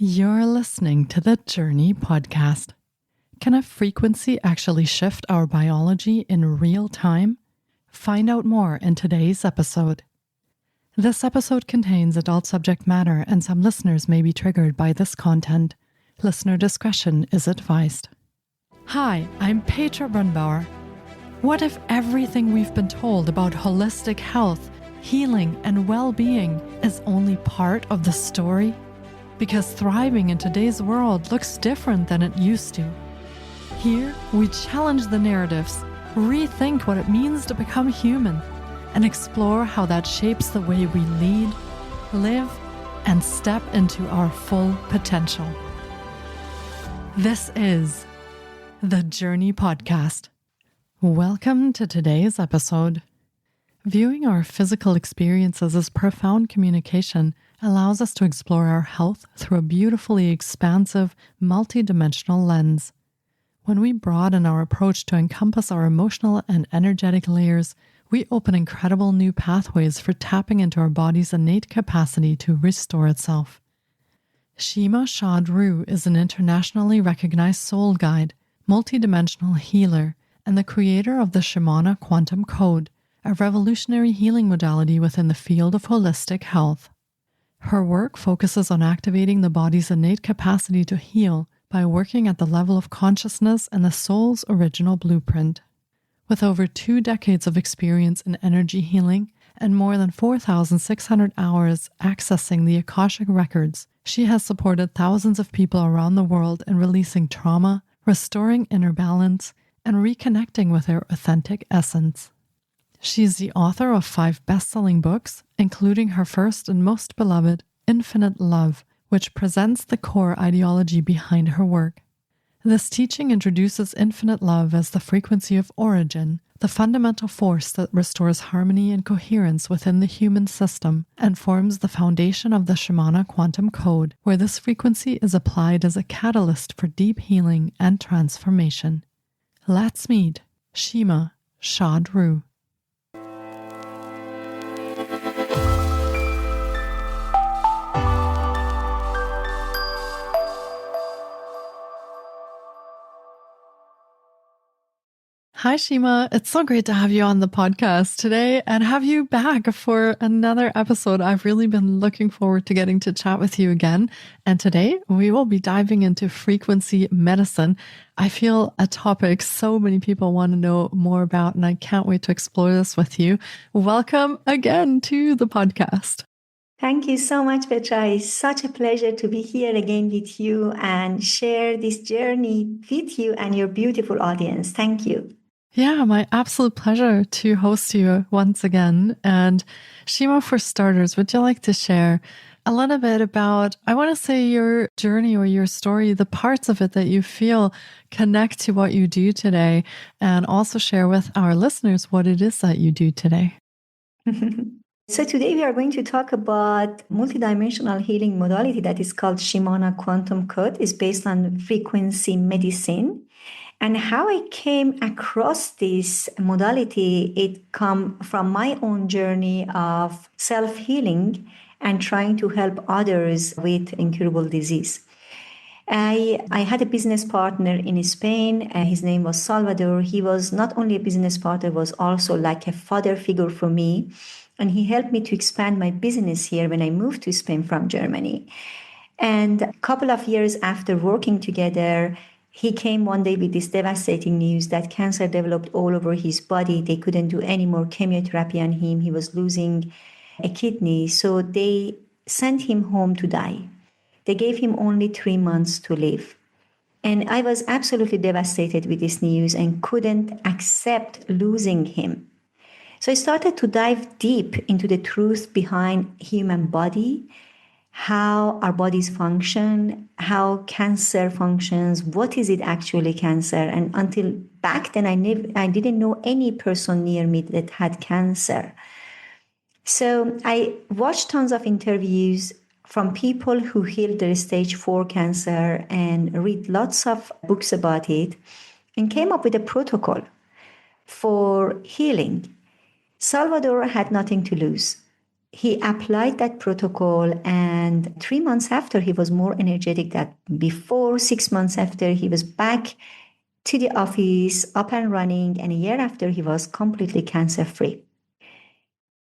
You're listening to the Jōrni Podcast. Can a frequency actually shift our biology in real time? Find out more in today's episode. This episode contains adult subject matter and some listeners may be triggered by this content. Listener discretion is advised. Hi, I'm Petra Brunbauer. What if everything we've been told about holistic health, healing, and well-being is only part of the story? Because thriving in today's world looks different than it used to. Here, we challenge the narratives, rethink what it means to become human, and explore how that shapes the way we lead, live, and step into our full potential. This is the Jōrni Podcast. Welcome to today's episode. Viewing our physical experiences as profound communication allows us to explore our health through a beautifully expansive, multidimensional lens. When we broaden our approach to encompass our emotional and energetic layers, we open incredible new pathways for tapping into our body's innate capacity to restore itself. Shima Shad Rouh is an internationally recognized soul guide, multidimensional healer, and the creator of the Shimana Quantum Code, a revolutionary healing modality within the field of holistic health. Her work focuses on activating the body's innate capacity to heal by working at the level of consciousness and the soul's original blueprint. With over 2 decades of experience in energy healing and more than 4,600 hours accessing the Akashic records, she has supported thousands of people around the world in releasing trauma, restoring inner balance, and reconnecting with their authentic essence. She's the author of 5 best-selling books, including her first and most beloved, Infinite Love, which presents the core ideology behind her work. This teaching introduces infinite love as the frequency of origin, the fundamental force that restores harmony and coherence within the human system, and forms the foundation of the Shimana Quantum Code, where this frequency is applied as a catalyst for deep healing and transformation. Let's meet Shima Shad Rouh. Hi, Shima. It's so great to have you on the podcast today and have you back for another episode. I've really been looking forward to getting to chat with you again. And today we will be diving into frequency medicine. I feel a topic so many people want to know more about, and I can't wait to explore this with you. Welcome again to the podcast. Thank you so much, Petra. It's such a pleasure to be here again with you and share this journey with you and your beautiful audience. Thank you. Yeah, my absolute pleasure to host you once again. And Shima, for starters, would you like to share a little bit about, I want to say, your journey or your story, the parts of it that you feel connect to what you do today, and also share with our listeners what it is that you do today? So today we are going to talk about multidimensional healing modality that is called Shimana Quantum Code. It's based on frequency medicine. And how I came across this modality, it come from my own journey of self-healing and trying to help others with incurable disease. I had a business partner in Spain. His name was Salvador. He was not only a business partner, was also like a father figure for me. And he helped me to expand my business here when I moved to Spain from Germany. And a couple of years after working together, he came one day with this devastating news that cancer developed all over his body. They couldn't do any more chemotherapy on him. He was losing a kidney. So they sent him home to die. They gave him only 3 months to live. And I was absolutely devastated with this news and couldn't accept losing him. So I started to dive deep into the truth behind human body, how our bodies function, how cancer functions, what is it actually cancer? And until back then, I didn't know any person near me that had cancer. So I watched tons of interviews from people who healed their stage 4 cancer and read lots of books about it and came up with a protocol for healing. Salvador had nothing to lose. He applied that protocol, and 3 months after, he was more energetic than before. 6 months after, he was back to the office, up and running, and a year after, he was completely cancer-free.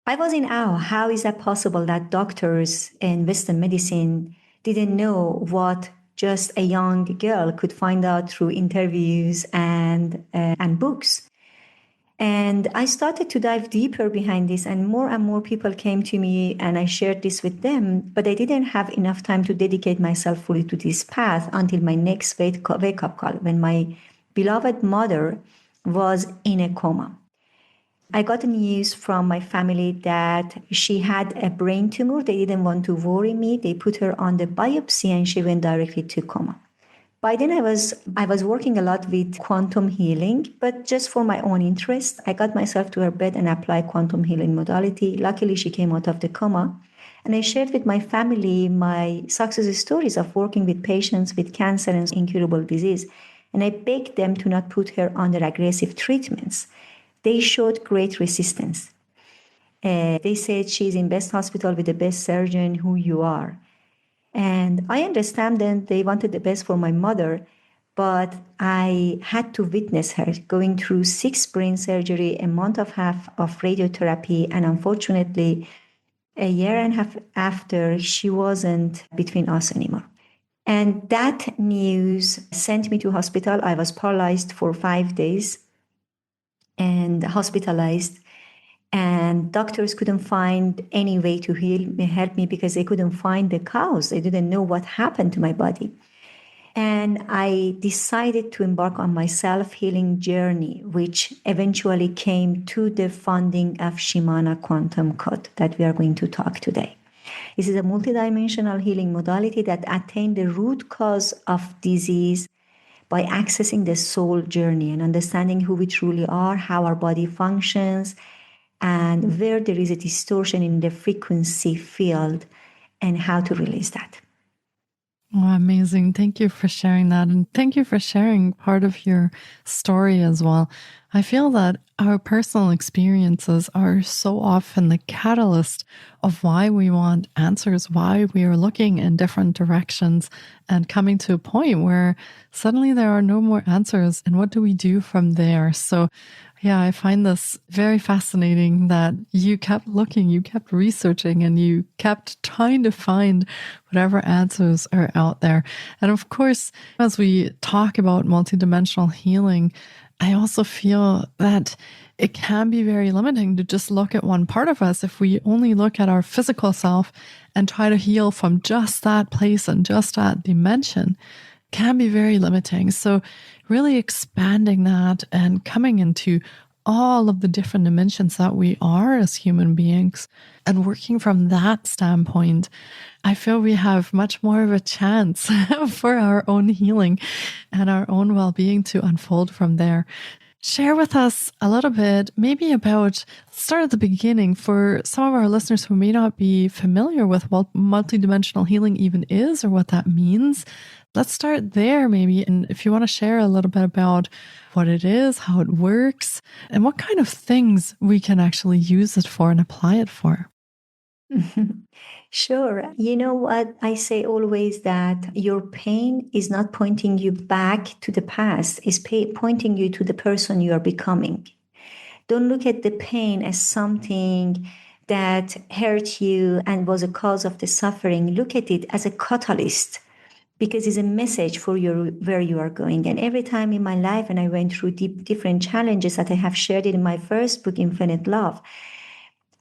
I was in awe. How is that possible that doctors in Western medicine didn't know what just a young girl could find out through interviews and books? And I started to dive deeper behind this, and more people came to me, and I shared this with them. But I didn't have enough time to dedicate myself fully to this path until my next wake up call, when my beloved mother was in a coma. I got the news from my family that she had a brain tumor. They didn't want to worry me. They put her on the biopsy, and she went directly to coma. By then, I was working a lot with quantum healing, but just for my own interest. I got myself to her bed and applied quantum healing modality. Luckily, she came out of the coma. And I shared with my family my success stories of working with patients with cancer and incurable disease. And I begged them to not put her under aggressive treatments. They showed great resistance. They said, she's in best hospital with the best surgeon, who you are. And I understand that they wanted the best for my mother, but I had to witness her going through 6 brain surgery, a month and a half of radiotherapy, and unfortunately, a year and a half after, she wasn't between us anymore. And that news sent me to hospital. I was paralyzed for 5 days and hospitalized. And doctors couldn't find any way to help me because they couldn't find the cause. They didn't know what happened to my body. And I decided to embark on my self-healing journey, which eventually came to the founding of Shima Quantum Code that we are going to talk today. This is a multidimensional healing modality that attains the root cause of disease by accessing the soul journey and understanding who we truly are, how our body functions, and where there is a distortion in the frequency field, and how to release that. Oh, amazing. Thank you for sharing that. And thank you for sharing part of your story as well. I feel that our personal experiences are so often the catalyst of why we want answers, why we are looking in different directions and coming to a point where suddenly there are no more answers. And what do we do from there? So yeah, I find this very fascinating that you kept looking, you kept researching, and you kept trying to find whatever answers are out there. And of course, as we talk about multidimensional healing, I also feel that it can be very limiting to just look at one part of us. If we only look at our physical self and try to heal from just that place and just that dimension, can be very limiting. So really expanding that and coming into all of the different dimensions that we are as human beings and working from that standpoint, I feel we have much more of a chance for our own healing and our own well-being to unfold from there. Share with us a little bit, maybe about, start at the beginning for some of our listeners who may not be familiar with what multidimensional healing even is or what that means. Let's start there maybe. And if you want to share a little bit about what it is, how it works, and what kind of things we can actually use it for and apply it for. Sure. You know what? I say always that your pain is not pointing you back to the past, it's pointing you to the person you are becoming. Don't look at the pain as something that hurt you and was a cause of the suffering. Look at it as a catalyst, because it's a message for you where you are going. And every time in my life, and I went through different challenges that I have shared in my first book, Infinite Love,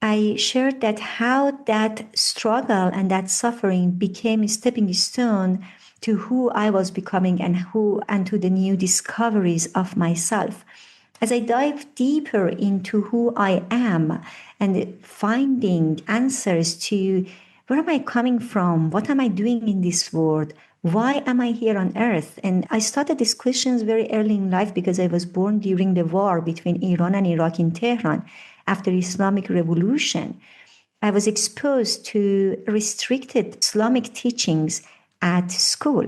I shared that how that struggle and that suffering became a stepping stone to who I was becoming and to the new discoveries of myself. As I dive deeper into who I am and finding answers to where am I coming from? What am I doing in this world? Why am I here on earth? And I started these questions very early in life because I was born during the war between Iran and Iraq in Tehran after Islamic Revolution. I was exposed to restricted Islamic teachings at school.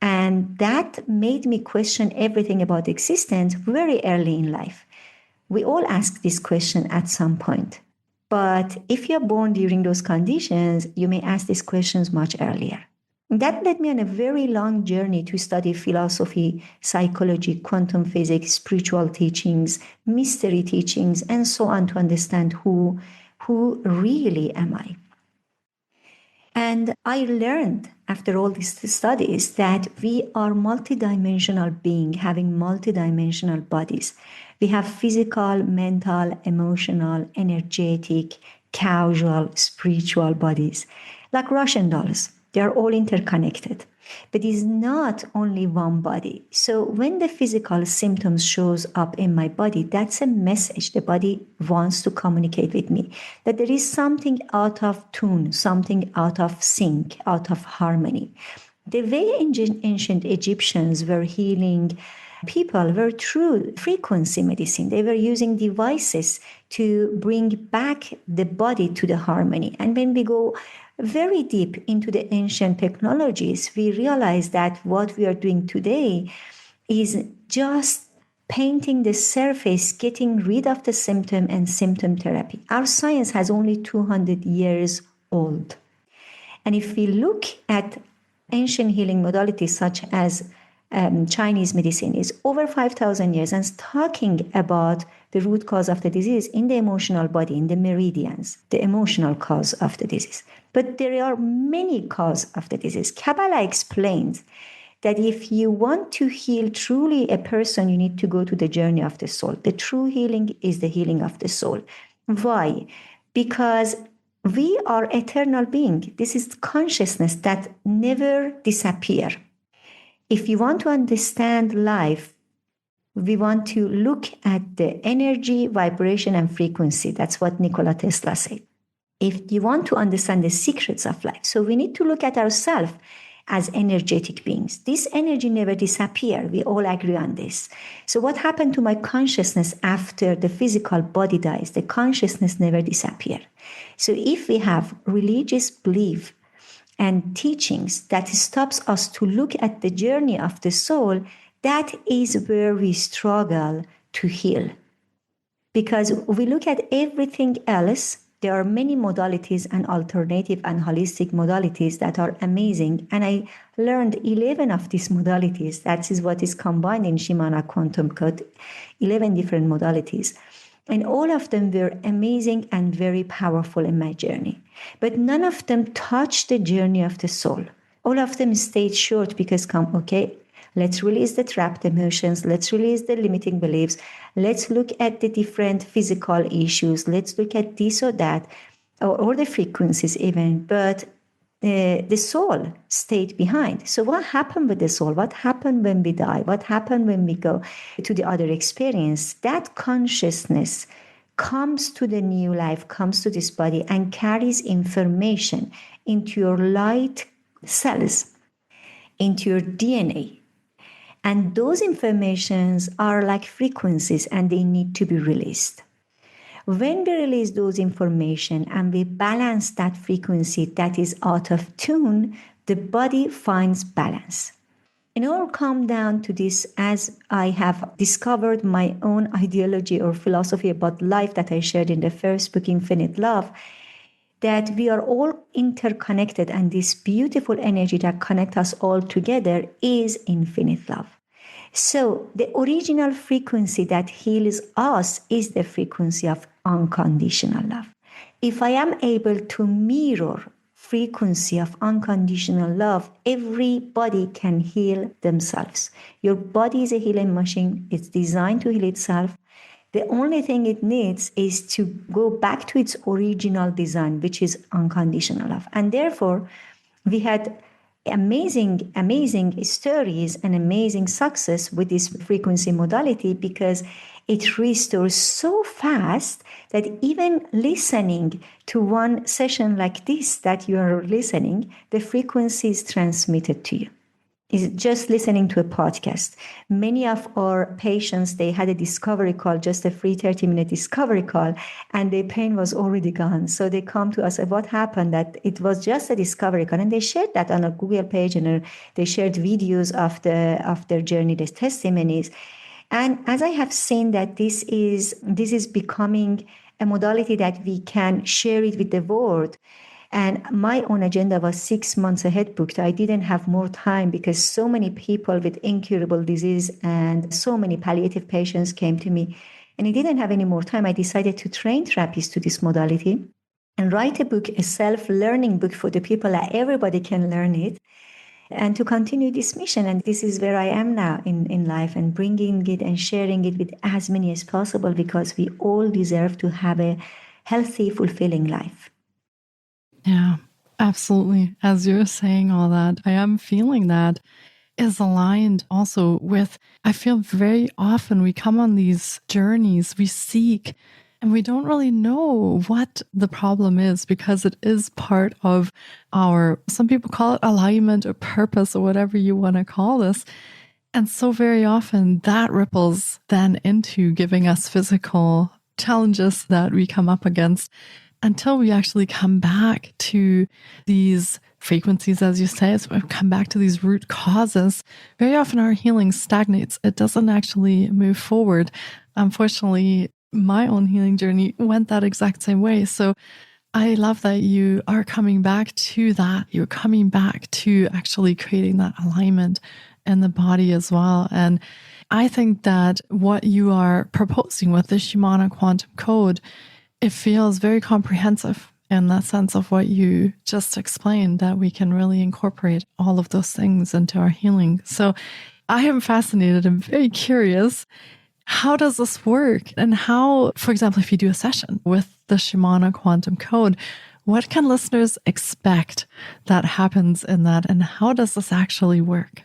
And that made me question everything about existence very early in life. We all ask this question at some point. But if you're born during those conditions, you may ask these questions much earlier. That led me on a very long journey to study philosophy, psychology, quantum physics, spiritual teachings, mystery teachings, and so on to understand who really am I. And I learned after all these studies that we are multidimensional beings having multidimensional bodies. We have physical, mental, emotional, energetic, causal, spiritual bodies, like Russian dolls. They are all interconnected, but it's not only one body. So when the physical symptoms shows up in my body, that's a message. The body wants to communicate with me that there is something out of tune, something out of sync, out of harmony. The way ancient Egyptians were healing people were through frequency medicine. They were using devices to bring back the body to the harmony. And when we go very deep into the ancient technologies, we realize that what we are doing today is just painting the surface, getting rid of the symptom and symptom therapy. Our science has only 200 years old. And if we look at ancient healing modalities such as Chinese medicine is over 5,000 years and talking about the root cause of the disease in the emotional body, in the meridians, the emotional cause of the disease. But there are many causes of the disease. Kabbalah explains that if you want to heal truly a person, you need to go to the journey of the soul. The true healing is the healing of the soul. Why? Because we are eternal beings. This is consciousness that never disappears. If you want to understand life, we want to look at the energy, vibration, and frequency. That's what Nikola Tesla said. If you want to understand the secrets of life, so we need to look at ourselves as energetic beings. This energy never disappears. We all agree on this. So what happened to my consciousness after the physical body dies? The consciousness never disappears. So if we have religious belief and teachings that stops us to look at the journey of the soul, that is where we struggle to heal. Because we look at everything else, there are many modalities and alternative and holistic modalities that are amazing. And I learned 11 of these modalities. That is what is combined in Shima Quantum Code, 11 different modalities. And all of them were amazing and very powerful in my journey. But none of them touched the journey of the soul. All of them stayed short because, let's release the trapped emotions. Let's release the limiting beliefs. Let's look at the different physical issues. Let's look at this or that, or the frequencies even. But the soul stayed behind. So what happened with the soul? What happened when we die? What happened when we go to the other experience? That consciousness comes to the new life, comes to this body and carries information into your light cells, into your DNA. And those informations are like frequencies and they need to be released. When we release those information and we balance that frequency that is out of tune, the body finds balance. And it all comes down to this, as I have discovered my own ideology or philosophy about life that I shared in the first book, Infinite Love, that we are all interconnected and this beautiful energy that connects us all together is infinite love. So the original frequency that heals us is the frequency of unconditional love. If I am able to mirror frequency of unconditional love, everybody can heal themselves. Your body is a healing machine. It's designed to heal itself. The only thing it needs is to go back to its original design, which is unconditional love. And therefore, we had amazing stories and amazing success with this frequency modality because it restores so fast that even listening to one session like this that you are listening, the frequency is transmitted to you. Is just listening to a podcast. Many of our patients, they had a discovery call, just a free 30-minute discovery call, and their pain was already gone. So they come to us and what happened, that it was just a discovery call. And they shared that on a Google page and they shared videos of their journey, their testimonies. And as I have seen that this is becoming a modality that we can share it with the world. And my own agenda was 6 months ahead booked. I didn't have more time because so many people with incurable disease and so many palliative patients came to me. And I didn't have any more time. I decided to train therapists to this modality and write a book, a self-learning book for the people that everybody can learn it, and to continue this mission. And this is where I am now in life, and bringing it and sharing it with as many as possible, because we all deserve to have a healthy, fulfilling life. Yeah, absolutely. As you're saying all that, I am feeling that is aligned also with, I feel very often we come on these journeys, we seek, and we don't really know what the problem is, because it is part of our, some people call it alignment or purpose or whatever you want to call this. And so very often that ripples then into giving us physical challenges that we come up against, until we actually come back to these frequencies, as you say, as we come back to these root causes. Very often our healing stagnates. It doesn't actually move forward. Unfortunately, my own healing journey went that exact same way. So I love that you are coming back to that. You're coming back to actually creating that alignment in the body as well. And I think that what you are proposing with the Shimana Quantum Code, it feels very comprehensive in that sense of what you just explained, that we can really incorporate all of those things into our healing. So I am fascinated and very curious. How does this work? And how, for example, if you do a session with the Shimana Quantum Code, what can listeners expect that happens in that? And how does this actually work?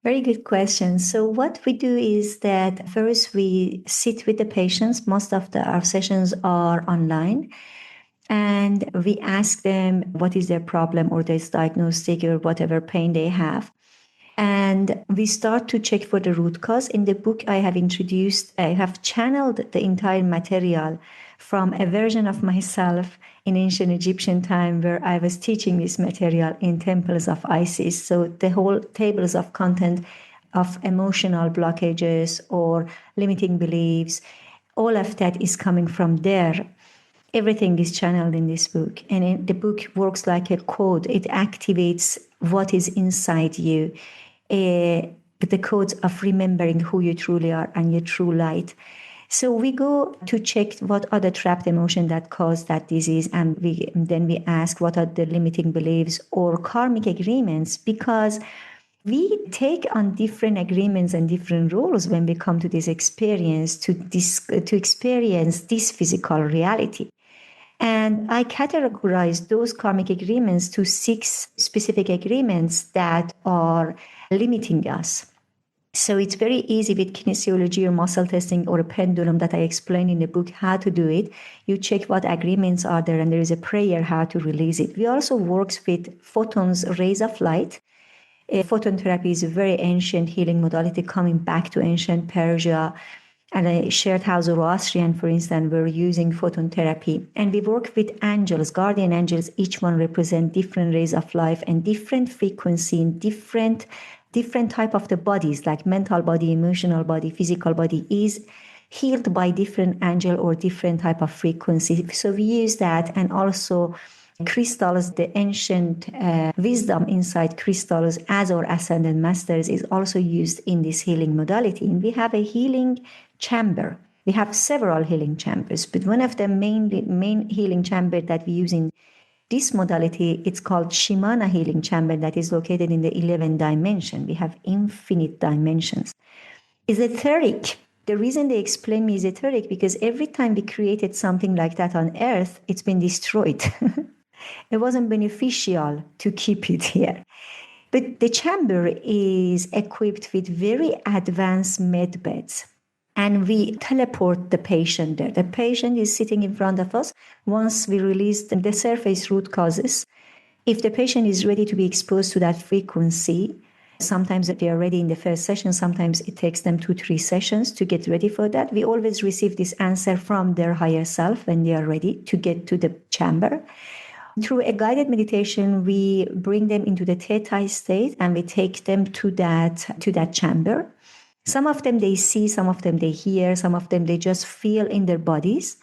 Very good question. So what we do is that first we sit with the patients. Most of our sessions are online. And we ask them what is their problem or their diagnostic or whatever pain they have. And we start to check for the root cause. In the book I have channeled the entire material from a version of myself in ancient Egyptian time, where I was teaching this material in temples of Isis. So the whole tables of content of emotional blockages or limiting beliefs, all of that is coming from there. Everything is channeled in this book. And the book works like a code. It activates what is inside you. The codes of remembering who you truly are and your true light. So we go to check what are the trapped emotions that cause that disease, and then we ask what are the limiting beliefs or karmic agreements, because we take on different agreements and different roles when we come to this experience to experience this physical reality. And I categorize those karmic agreements to 6 specific agreements that are limiting us. So it's very easy with kinesiology or muscle testing or a pendulum that I explain in the book how to do it. You check what agreements are there, and there is a prayer how to release it. We also work with photons, rays of light. Photon therapy is a very ancient healing modality coming back to ancient Persia. And I shared how Zoroastrian, for instance, were using photon therapy. And we work with angels, guardian angels. Each one represent different rays of life and different frequency in different type of the bodies, like mental body, emotional body, physical body is healed by different angel or different type of frequency. So we use that, and also crystals, the ancient wisdom inside crystals as our ascended masters is also used in this healing modality. And we have a healing chamber. We have several healing chambers, but one of the main healing chamber that we use in this modality, it's called Shimana healing chamber, that is located in the 11th dimension. We have infinite dimensions. Esoteric. The reason they explain me esoteric, because every time we created something like that on Earth, it's been destroyed. It wasn't beneficial to keep it here. But the chamber is equipped with very advanced med beds. And we teleport the patient there. The patient is sitting in front of us. Once we release the surface root causes, if the patient is ready to be exposed to that frequency, sometimes they are ready in the first session, sometimes it takes them 2-3 sessions to get ready for that. We always receive this answer from their higher self when they are ready to get to the chamber. Through a guided meditation, we bring them into the theta state and we take them to that chamber. Some of them they see, some of them they hear, some of them they just feel in their bodies.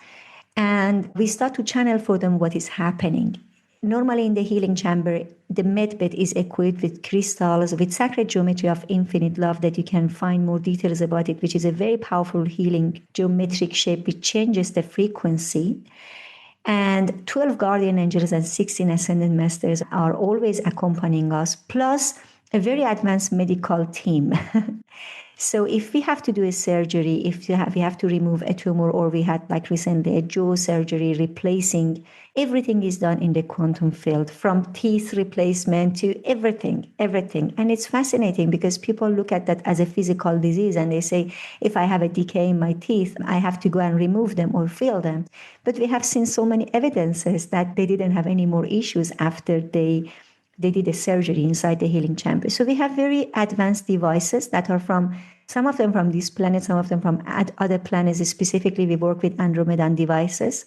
And we start to channel for them what is happening. Normally in the healing chamber, the medbed is equipped with crystals, with sacred geometry of infinite love that you can find more details about it, which is a very powerful healing geometric shape which changes the frequency. And 12 guardian angels and 16 ascended masters are always accompanying us, plus a very advanced medical team. So if we have to do a surgery, if we have to remove a tumor, or we had like recently a jaw surgery replacing, everything is done in the quantum field, from teeth replacement to everything. And it's fascinating because people look at that as a physical disease and they say, if I have a decay in my teeth, I have to go and remove them or fill them. But we have seen so many evidences that they didn't have any more issues after they did a surgery inside the healing chamber. So we have very advanced devices that are from, some of them from this planet, some of them from other planets. Specifically, we work with Andromedan devices.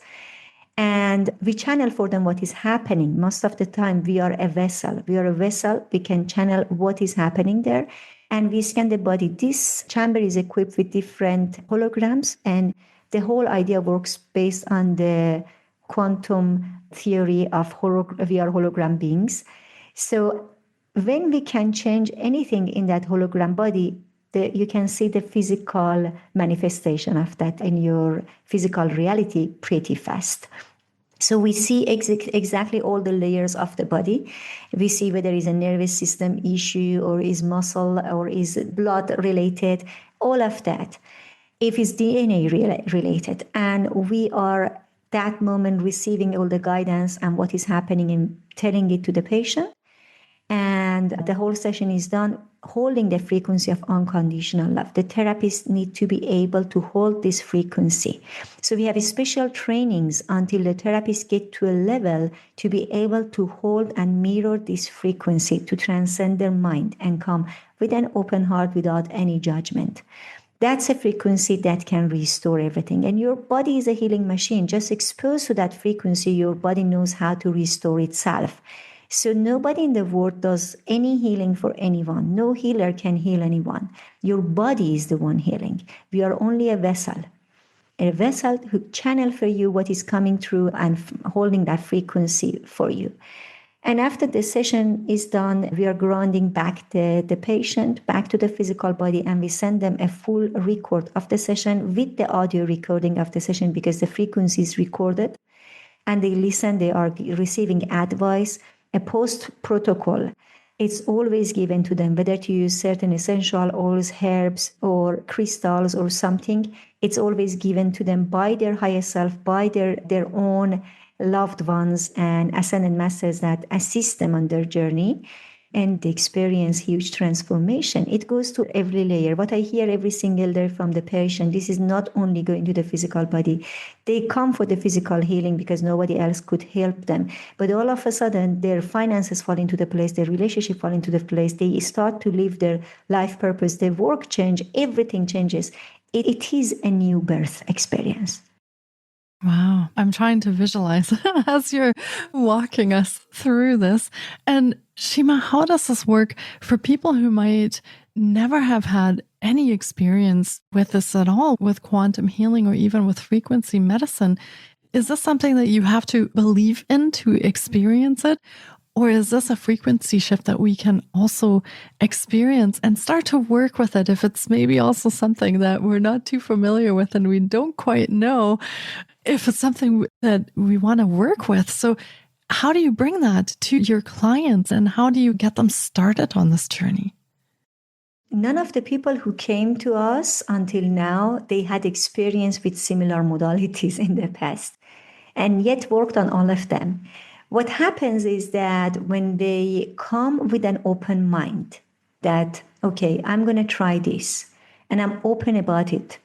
And we channel for them what is happening. Most of the time, we are a vessel. We can channel what is happening there. And we scan the body. This chamber is equipped with different holograms. And the whole idea works based on the quantum theory of we are hologram beings. So when we can change anything in that hologram body, you can see the physical manifestation of that in your physical reality pretty fast. So we see exactly all the layers of the body. We see whether it's a nervous system issue or is muscle or is blood related, all of that. If it's DNA related, and we are that moment receiving all the guidance and what is happening and telling it to the patient. And the whole session is done holding the frequency of unconditional love. The therapists need to be able to hold this frequency. So we have special trainings until the therapists get to a level to be able to hold and mirror this frequency, to transcend their mind and come with an open heart without any judgment. That's a frequency that can restore everything. And your body is a healing machine. Just exposed to that frequency, your body knows how to restore itself. So nobody in the world does any healing for anyone. No healer can heal anyone. Your body is the one healing. We are only a vessel who channel for you what is coming through and holding that frequency for you. And after the session is done, we are grounding back the patient back to the physical body, and we send them a full record of the session with the audio recording of the session, because the frequency is recorded. And they listen, they are receiving advice. A post protocol, it's always given to them, whether to use certain essential oils, herbs, or crystals or something. It's always given to them by their higher self, by their own loved ones and ascended masters that assist them on their journey. And they experience huge transformation. It goes to every layer. What I hear every single day from the patient, this is not only going to the physical body. They come for the physical healing because nobody else could help them. But all of a sudden, their finances fall into the place, their relationship fall into the place. They start to live their life purpose. Their work change. Everything changes. It is a new birth experience. Wow. I'm trying to visualize as you're walking us through this. And Shima, how does this work for people who might never have had any experience with this at all, with quantum healing or even with frequency medicine? Is this something that you have to believe in to experience it? Or is this a frequency shift that we can also experience and start to work with it if it's maybe also something that we're not too familiar with and we don't quite know if it's something that we want to work with? So how do you bring that to your clients and how do you get them started on this journey? None of the people who came to us until now, they had experience with similar modalities in the past and yet worked on all of them. What happens is that when they come with an open mind that, okay, I'm going to try this and I'm open about it,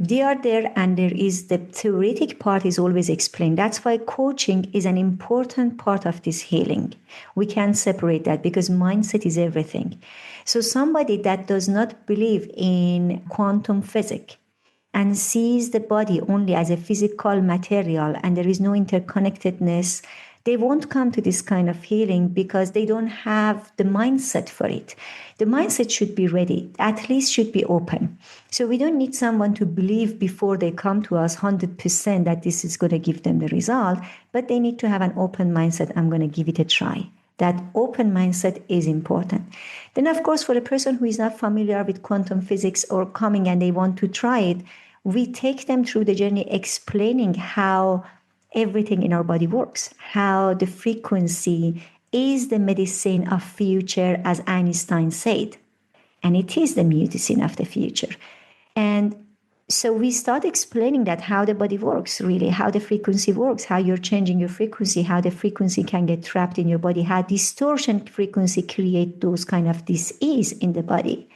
they are there, and there is the theoretic part is always explained. That's why coaching is an important part of this healing. We can't separate that because mindset is everything. So somebody that does not believe in quantum physics and sees the body only as a physical material and there is no interconnectedness, They won't come to this kind of healing because they don't have the mindset for it. The mindset should be ready, at least should be open. So we don't need someone to believe before they come to us 100% that this is going to give them the result, but they need to have an open mindset. I'm going to give it a try. That open mindset is important. Then, of course, for a person who is not familiar with quantum physics or coming and they want to try it, we take them through the journey explaining how everything in our body works, how the frequency is the medicine of future, as Einstein said. And it is the medicine of the future. And so we start explaining that how the body works, really, how the frequency works, how you're changing your frequency, how the frequency can get trapped in your body, how distortion frequency create those kind of dis-ease in the body.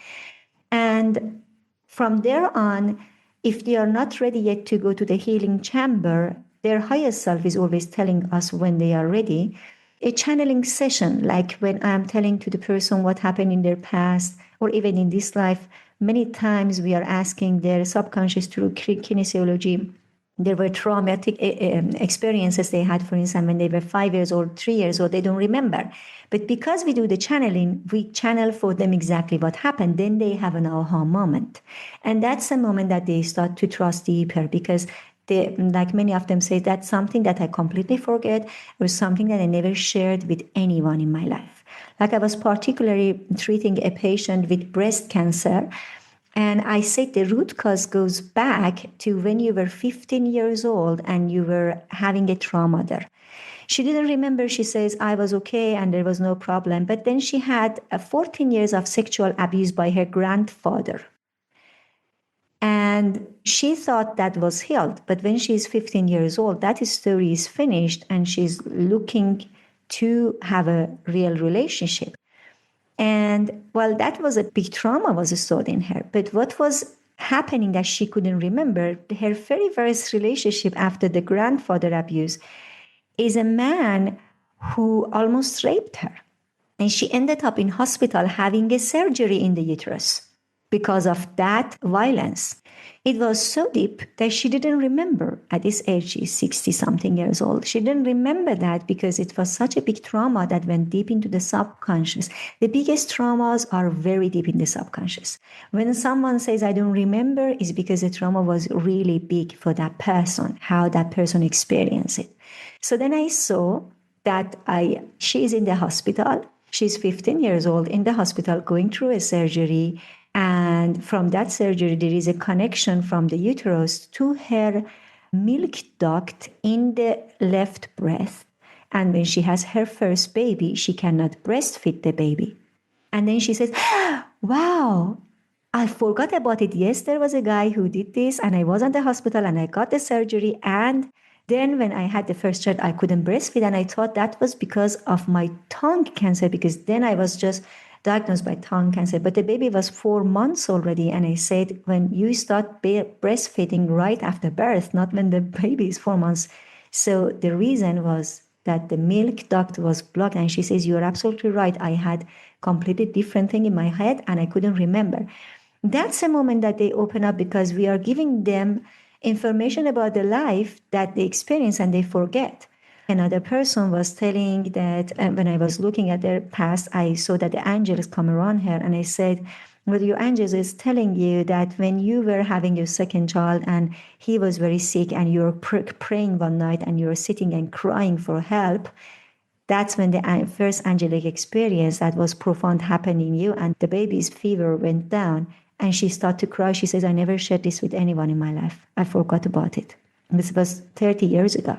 And from there on, if they are not ready yet to go to the healing chamber, their higher self is always telling us when they are ready. A channeling session, like when I'm telling to the person what happened in their past, or even in this life, many times we are asking their subconscious through kinesiology. There were traumatic experiences they had, for instance, when they were 5 years old, 3 years old, they don't remember. But because we do the channeling, we channel for them exactly what happened. Then they have an aha moment. And that's a moment that they start to trust deeper, because they, like many of them say, that's something that I completely forget, or something that I never shared with anyone in my life. Like I was particularly treating a patient with breast cancer, and I said the root cause goes back to when you were 15 years old and you were having a trauma there. She didn't remember. She says, I was okay and there was no problem. But then she had 14 years of sexual abuse by her grandfather. And she thought that was healed. But when she's 15 years old, that story is finished and she's looking to have a real relationship. And well, that was a big trauma was stored in her. But what was happening that she couldn't remember, her very first relationship after the grandfather abuse is a man who almost raped her. And she ended up in hospital having a surgery in the uterus because of that violence. It was so deep that she didn't remember. At this age, she's 60-something years old. She didn't remember that because it was such a big trauma that went deep into the subconscious. The biggest traumas are very deep in the subconscious. When someone says, I don't remember, it's because the trauma was really big for that person, how that person experienced it. So then I saw that she is in the hospital. She's 15 years old in the hospital going through a surgery. And from that surgery, there is a connection from the uterus to her milk duct in the left breast. And when she has her first baby, she cannot breastfeed the baby. And then she says, wow, I forgot about it. Yes, there was a guy who did this and I was at the hospital and I got the surgery. And then when I had the first child, I couldn't breastfeed. And I thought that was because of my tongue cancer, because then I was just diagnosed by tongue cancer. But the baby was 4 months already. And I said, when you start breastfeeding right after birth, not when the baby is 4 months. So the reason was that the milk duct was blocked. And she says, you're absolutely right. I had completely different thing in my head and I couldn't remember. That's a moment that they open up because we are giving them information about the life that they experience and they forget. Another person was telling that when I was looking at their past, I saw that the angels come around her. And I said, well, your angels is telling you that when you were having your second child and he was very sick and you were praying one night and you were sitting and crying for help, that's when the first angelic experience that was profound happened in you and the baby's fever went down. And she started to cry. She says, I never shared this with anyone in my life. I forgot about it. This was 30 years ago.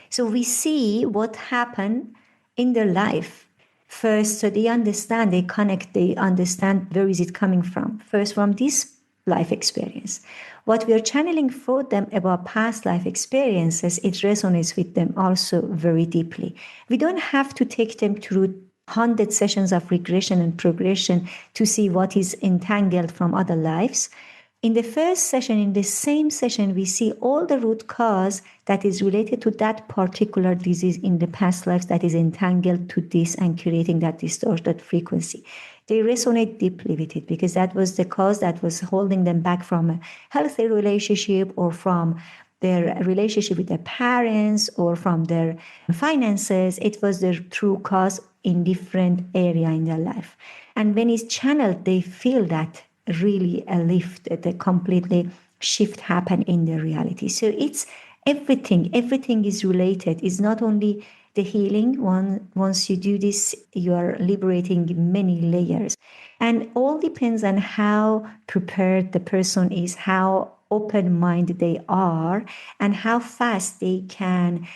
So we see what happened in their life. First, so they understand, they connect, they understand where is it coming from. First, from this life experience. What we are channeling for them about past life experiences, it resonates with them also very deeply. We don't have to take them through 100 sessions of regression and progression to see what is entangled from other lives. In the first session, in the same session, we see all the root cause that is related to that particular disease in the past lives that is entangled to this and creating that distorted frequency. They resonate deeply with it because that was the cause that was holding them back from a healthy relationship or from their relationship with their parents or from their finances. It was their true cause in different area in their life. And when it's channeled, they feel that really a lift, the completely shift happen in their reality. So it's everything is related. It's not only the healing. Once you do this, you are liberating many layers. And all depends on how prepared the person is, how open-minded they are, and how fast they can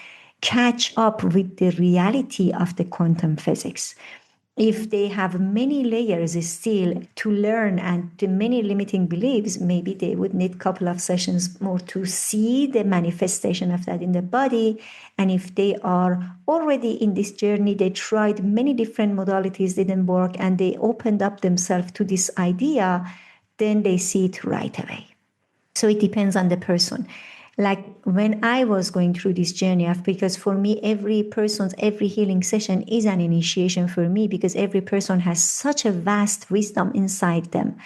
catch up with the reality of the quantum physics. If they have many layers still to learn and the many limiting beliefs, maybe they would need a couple of sessions more to see the manifestation of that in the body. And if they are already in this journey, they tried many different modalities, didn't work, and they opened up themselves to this idea, then they see it right away. So it depends on the person. Like when I was going through this journey because for me, every healing session is an initiation for me, because every person has such a vast wisdom inside them.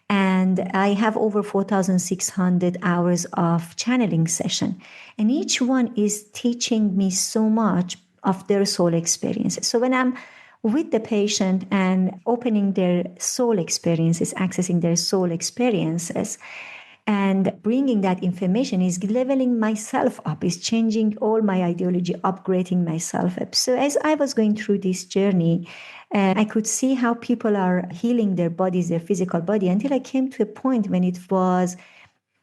And I have over 4,600 hours of channeling session. And each one is teaching me so much of their soul experiences. So when I'm with the patient and opening their soul experiences, accessing their soul experiences, and bringing that information is leveling myself up, is changing all my ideology, upgrading myself up. So as I was going through this journey, I could see how people are healing their bodies, their physical body, until I came to a point when it was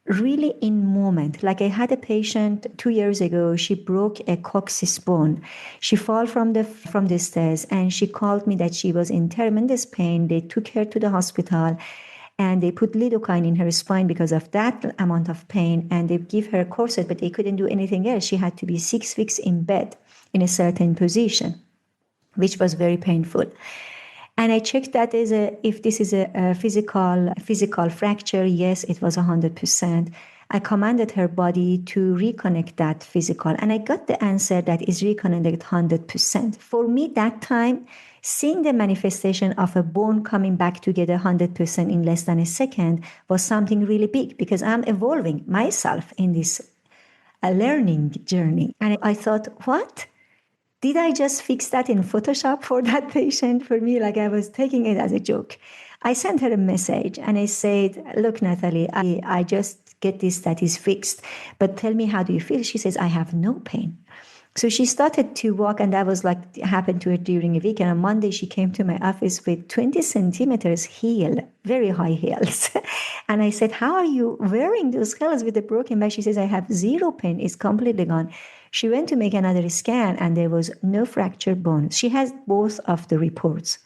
really in moment. Like I had a patient 2 years ago, she broke a coccyx bone. She fell from the stairs and she called me that she was in tremendous pain. They took her to the hospital. And they put lidocaine in her spine because of that amount of pain. And they give her a corset, but they couldn't do anything else. She had to be 6 weeks in bed in a certain position, which was very painful. And I checked that if this is a physical fracture. Yes, it was 100%. I commanded her body to reconnect that physical. And I got the answer that is reconnected 100%. For me, that time, seeing the manifestation of a bone coming back together 100% in less than a second was something really big, because I'm evolving myself in this learning journey. And I thought, what? Did I just fix that in Photoshop for that patient? For me, like I was taking it as a joke. I sent her a message and I said, look, Natalie, I just get this, that is fixed. But tell me, how do you feel? She says, I have no pain. So she started to walk, and that was like happened to her during a week. And on Monday, she came to my office with 20 centimeters heel, very high heels. And I said, how are you wearing those heels with a broken back? She says, I have zero pain. It's completely gone. She went to make another scan, and there was no fractured bones. She has both of the reports.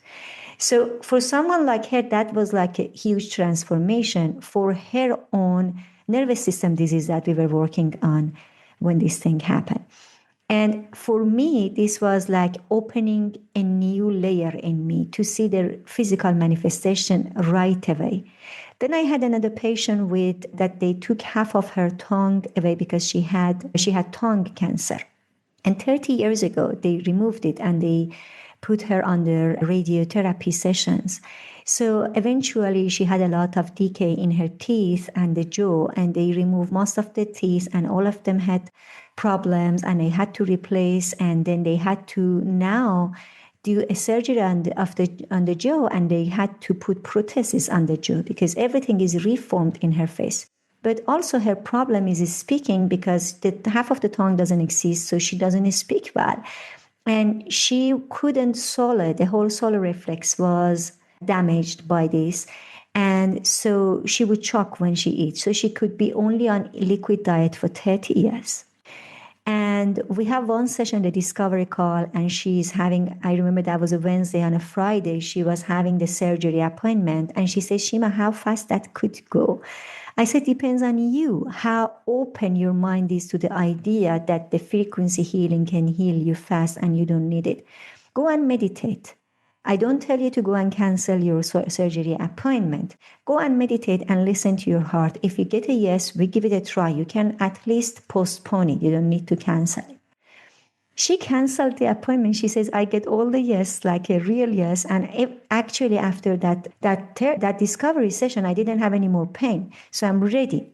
So for someone like her, that was like a huge transformation for her own nervous system disease that we were working on when this thing happened. And for me, this was like opening a new layer in me to see their physical manifestation right away. Then I had another patient that they took half of her tongue away because she had tongue cancer. And 30 years ago, they removed it and they put her under radiotherapy sessions. So eventually she had a lot of decay in her teeth and the jaw, and they removed most of the teeth, and all of them had problems, and they had to replace, and then they had to now do a surgery on the jaw, and they had to put prostheses on the jaw because everything is reformed in her face. But also her problem is speaking, because the half of the tongue doesn't exist, so she doesn't speak well. And she couldn't swallow. The whole solar reflex was damaged by this. And so she would choke when she eats. So she could be only on liquid diet for 30 years. And we have one session, the discovery call, and she's having, I remember that was a Wednesday. On a Friday, she was having the surgery appointment. And she says, Shima, how fast that could go? I said, depends on you, how open your mind is to the idea that the frequency healing can heal you fast and you don't need it. Go and meditate. I don't tell you to go and cancel your surgery appointment. Go and meditate and listen to your heart. If you get a yes, we give it a try. You can at least postpone it. You don't need to cancel it. She canceled the appointment. She says, I get all the yes, like a real yes. And actually after that discovery session, I didn't have any more pain. So I'm ready.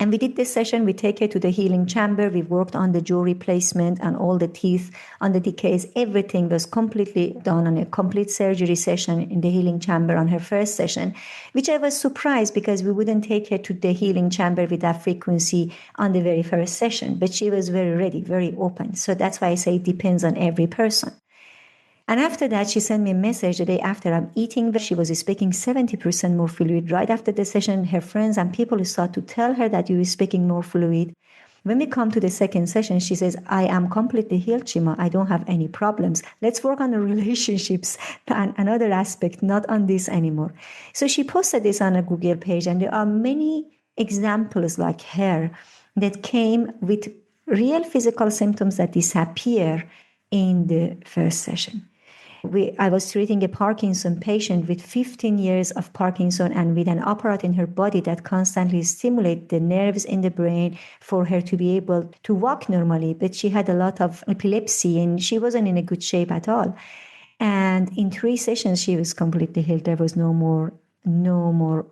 And we did this session. We take her to the healing chamber. We worked on the jaw replacement and all the teeth on the decays. Everything was completely done on a complete surgery session in the healing chamber on her first session, which I was surprised because we wouldn't take her to the healing chamber with that frequency on the very first session. But she was very ready, very open. So that's why I say it depends on every person. And after that, she sent me a message the day after I'm eating. She was speaking 70% more fluid. Right after the session, her friends and people start to tell her that you're speaking more fluid. When we come to the second session, she says, I am completely healed, Shima. I don't have any problems. Let's work on the relationships and another aspect, not on this anymore. So she posted this on a Google page, and there are many examples like her that came with real physical symptoms that disappear in the first session. I was treating a Parkinson patient with 15 years of Parkinson and with an apparat in her body that constantly stimulates the nerves in the brain for her to be able to walk normally. But she had a lot of epilepsy and she wasn't in a good shape at all. And in 3 sessions, she was completely healed. There was no more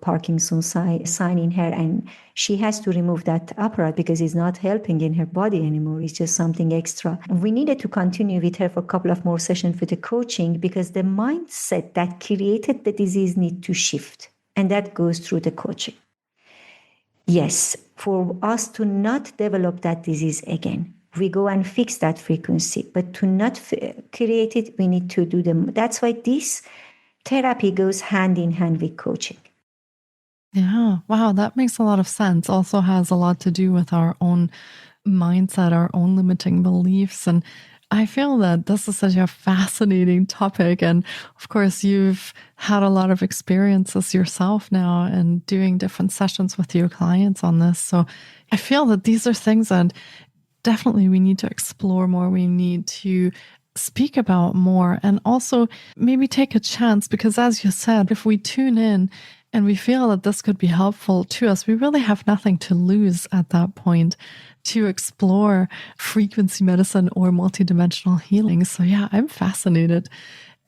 Parkinson sign in her. And she has to remove that apparat because it's not helping in her body anymore. It's just something extra. We needed to continue with her for a couple of more sessions with the coaching because the mindset that created the disease need to shift. And that goes through the coaching. Yes, for us to not develop that disease again, we go and fix that frequency. But to not create it, we need to do them. That's why this therapy goes hand in hand with coaching. Yeah. Wow. That makes a lot of sense. Also has a lot to do with our own mindset, our own limiting beliefs. And I feel that this is such a fascinating topic. And of course, you've had a lot of experiences yourself now and doing different sessions with your clients on this. So I feel that these are things that definitely we need to explore more. We need to speak about more and also maybe take a chance because as you said, if we tune in and we feel that this could be helpful to us, we really have nothing to lose at that point to explore frequency medicine or multidimensional healing. So yeah, I'm fascinated.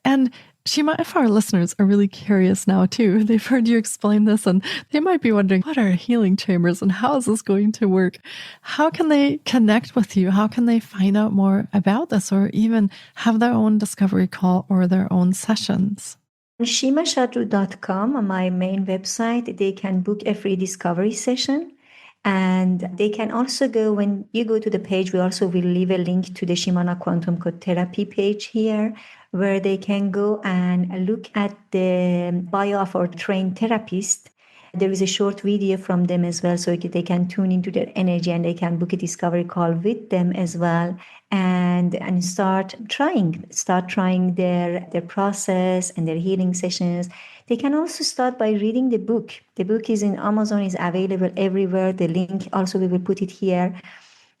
And Shima, if our listeners are really curious now too, they've heard you explain this and they might be wondering, what are healing chambers and how is this going to work? How can they connect with you? How can they find out more about this or even have their own discovery call or their own sessions? ShimaShadRouh.com, on my main website, they can book a free discovery session. And they can also go, when you go to the page, we also will leave a link to the Shimana Quantum Code Therapy page here, where they can go and look at the bio of our trained therapist. There is a short video from them as well, so they can tune into their energy and they can book a discovery call with them as well and start trying their process and their healing sessions. They can also start by reading the book. The book is in Amazon, is available everywhere. The link also, we will put it here.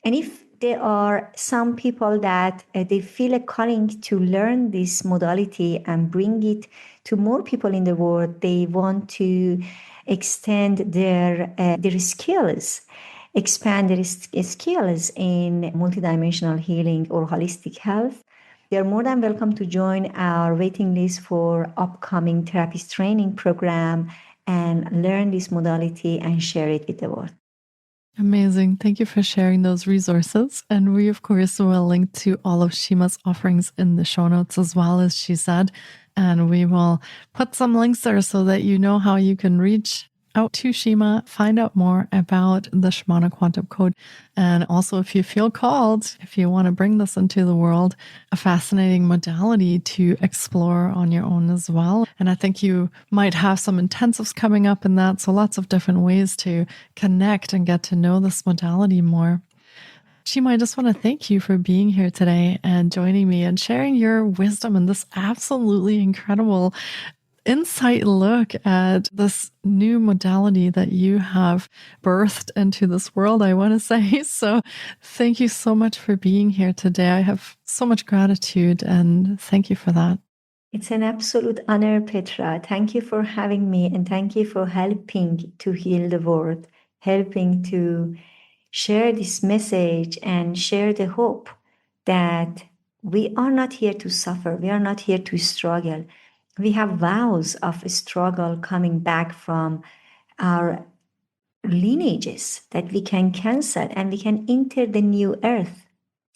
And if there are some people that they feel a calling to learn this modality and bring it to more people in the world, they want to extend their skills, expand their skills in multidimensional healing or holistic health, they're more than welcome to join our waiting list for upcoming therapist training program and learn this modality and share it with the world. Amazing. Thank you for sharing those resources. And we, of course, will link to all of Shima's offerings in the show notes as well, as she said. And we will put some links there so that you know how you can reach out to Shima, find out more about the Shimana Quantum Code. And also, if you feel called, if you want to bring this into the world, a fascinating modality to explore on your own as well. And I think you might have some intensives coming up in that. So lots of different ways to connect and get to know this modality more. Shima, I just want to thank you for being here today and joining me and sharing your wisdom and this absolutely incredible insight look at this new modality that you have birthed into this world, I want to say. So thank you so much for being here today. I have so much gratitude and thank you for that. It's an absolute honor, Petra. Thank you for having me and thank you for helping to heal the world, helping to share this message and share the hope that we are not here to suffer. We are not here to struggle. We have vows of struggle coming back from our lineages that we can cancel, and we can enter the new earth.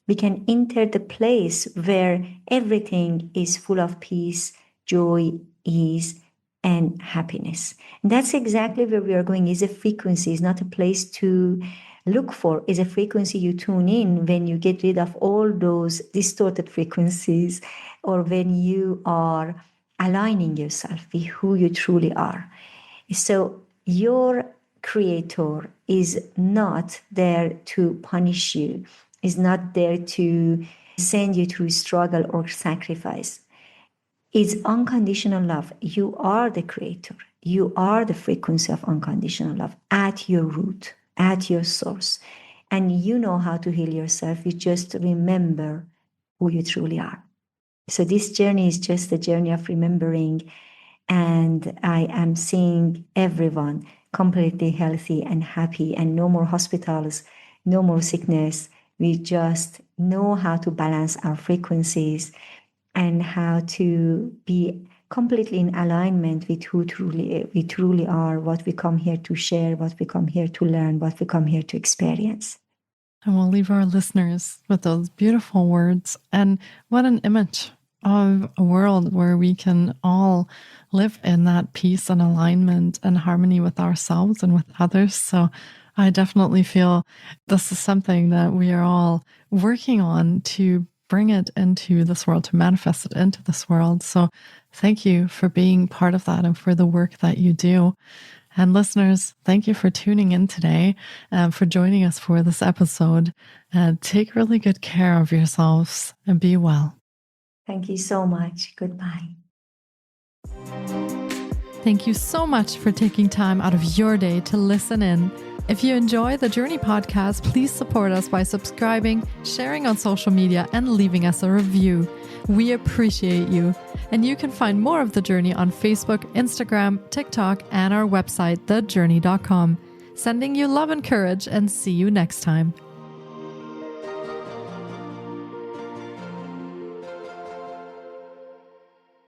We can enter the place where everything is full of peace, joy, ease, and happiness. And that's exactly where we are going. Is a frequency, is not a place to look for, is a frequency you tune in when you get rid of all those distorted frequencies, or when you are aligning yourself with who you truly are. So your creator is not there to punish you, is not there to send you through struggle or sacrifice. It's unconditional love. You are the creator. You are the frequency of unconditional love at your root, at your source. And you know how to heal yourself. You just remember who you truly are. So this journey is just a journey of remembering. And I am seeing everyone completely healthy and happy, and no more hospitals, no more sickness. We just know how to balance our frequencies and how to be completely in alignment with who we truly are, what we come here to share, what we come here to learn, what we come here to experience. And we'll leave our listeners with those beautiful words. And what an image of a world where we can all live in that peace and alignment and harmony with ourselves and with others. So I definitely feel this is something that we are all working on to bring it into this world, to manifest it into this world. So thank you for being part of that and for the work that you do. And listeners, thank you for tuning in today and for joining us for this episode. Take really good care of yourselves and be well. Thank you so much. Goodbye. Thank you so much for taking time out of your day to listen in. If you enjoy the Jōrni Podcast, please support us by subscribing, sharing on social media, and leaving us a review. We appreciate you. And you can find more of The Jōrni on Facebook, Instagram, TikTok, and our website, thejorni.com. Sending you love and courage, and see you next time.